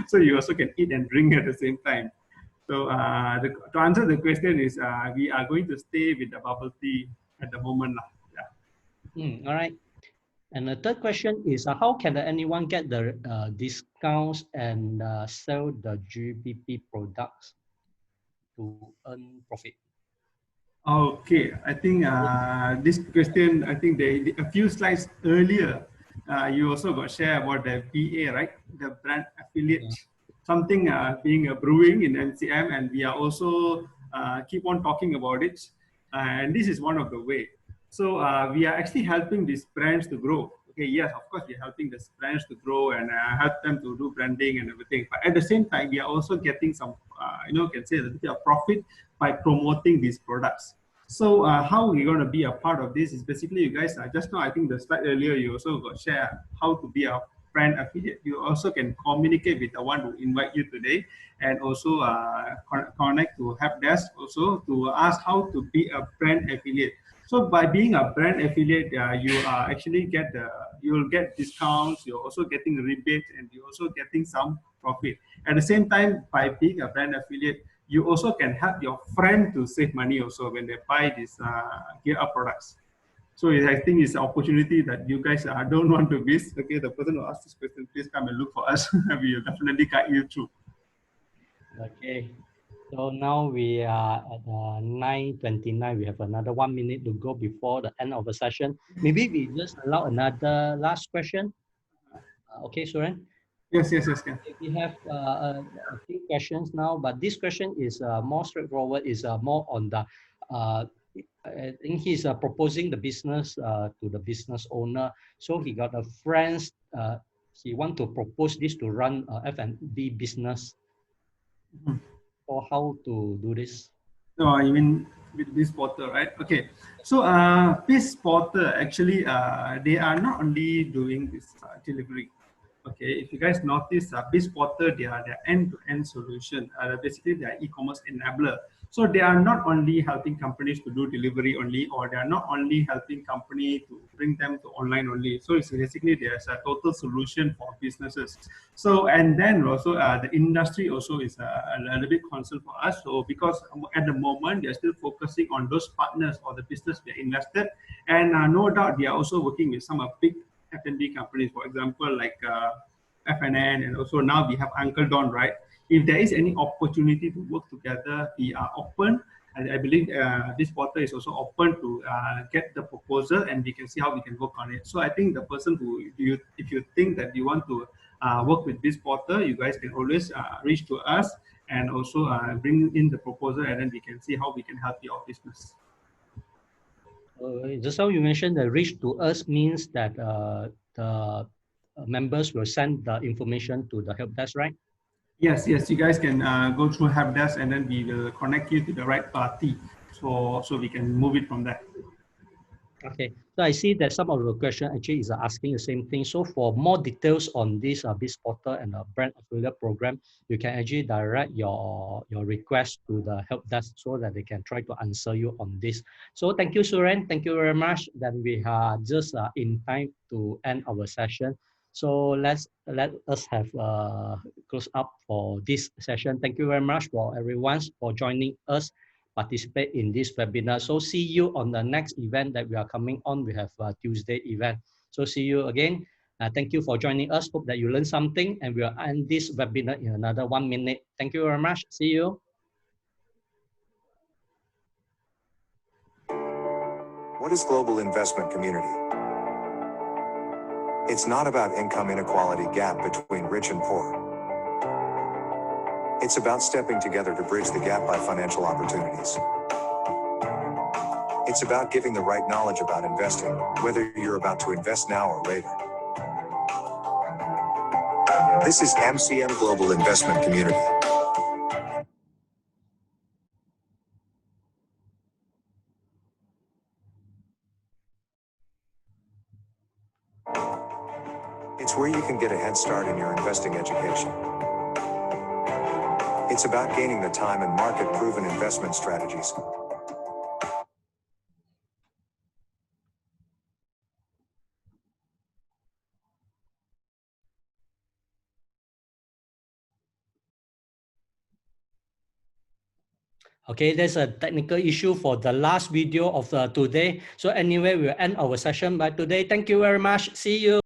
so you also can eat and drink at the same time. So to answer the question is, we are going to stay with the bubble tea at the moment. Yeah. All right. And the third question is, how can anyone get the discounts and sell the GPP products to earn profit? Okay, I think this question, I think a few slides earlier, you also got share about the BA, right? The brand affiliate, something being a brewing in MCM, and we are also keep on talking about it. And this is one of the way. So we are actually helping these brands to grow. Okay, yes, of course, we're helping these brands to grow and help them to do branding and everything. But at the same time, we are also getting some, can say a little bit of profit by promoting these products. So how we're going to be a part of this is basically you guys, just now I think the slide earlier, you also got share how to be a brand affiliate. You also can communicate with the one who invite you today, and also connect to help desk also to ask how to be a brand affiliate. So by being a brand affiliate, you actually you'll get discounts, you're also getting rebates, and you're also getting some profit. At the same time, by being a brand affiliate, you also can help your friend to save money also when they buy these gear up products. So I think it's an opportunity that you guys don't want to miss. Okay, the person who asked this question, please come and look for us. We will definitely guide you through. Okay. So now we are at 9:29. We have another 1 minute to go before the end of the session. Maybe we just allow another last question. Okay, Suren? Yes, Ken. We have a few questions now, but this question is more straightforward, is more on the, I think he's proposing the business to the business owner. So he got a friend, he want to propose this to run F&B business. Or how to do this? No, I mean with this portal, right? Okay. So this portal actually they are not only doing this delivery. Okay, if you guys notice, this portal they are their end-to-end solution. Basically, they are e-commerce enabler. So they are not only helping companies to do delivery only, or they are not only helping company to bring them to online only. So it's basically there's a total solution for businesses. So and then also the industry also is a little bit concerned for us. So because at the moment they're still focusing on those partners or the business they invested, and no doubt they are also working with some big F&B companies, for example, like FNN, and also now we have Uncle Don, right? If there is any opportunity to work together, we are open. I believe this portal is also open to get the proposal, and we can see how we can work on it. So I think the person who if you think that you want to work with this portal, you guys can always reach to us and also bring in the proposal, and then we can see how we can help your business. Just now you mentioned the reach to us means that the members will send the information to the help desk, right? Yes, you guys can go through help desk, and then we will connect you to the right party, so we can move it from there. Okay, so I see that some of the question actually is asking the same thing. So for more details on this biz portal and the brand affiliate program, you can actually direct your request to the help desk so that they can try to answer you on this. So thank you, Suren. Thank you very much. Then we are just in time to end our session. So let us have close up for this session. Thank you very much for everyone for joining us participate in this webinar. So see you on the next event that we are coming on. We have a Tuesday event. So see you again. Thank you for joining us. Hope that you learned something, and we'll end this webinar in another 1 minute. Thank you very much. See you. What is global investment community? It's not about income inequality gap between rich and poor. It's about stepping together to bridge the gap by financial opportunities. It's about giving the right knowledge about investing, whether you're about to invest now or later. This is MCM Global Investment Community. It's where you can get a head start in your investing education. It's about gaining the time and market-proven investment strategies. Okay, there's a technical issue for the last video of today. So anyway, we'll end our session by today. Thank you very much. See you.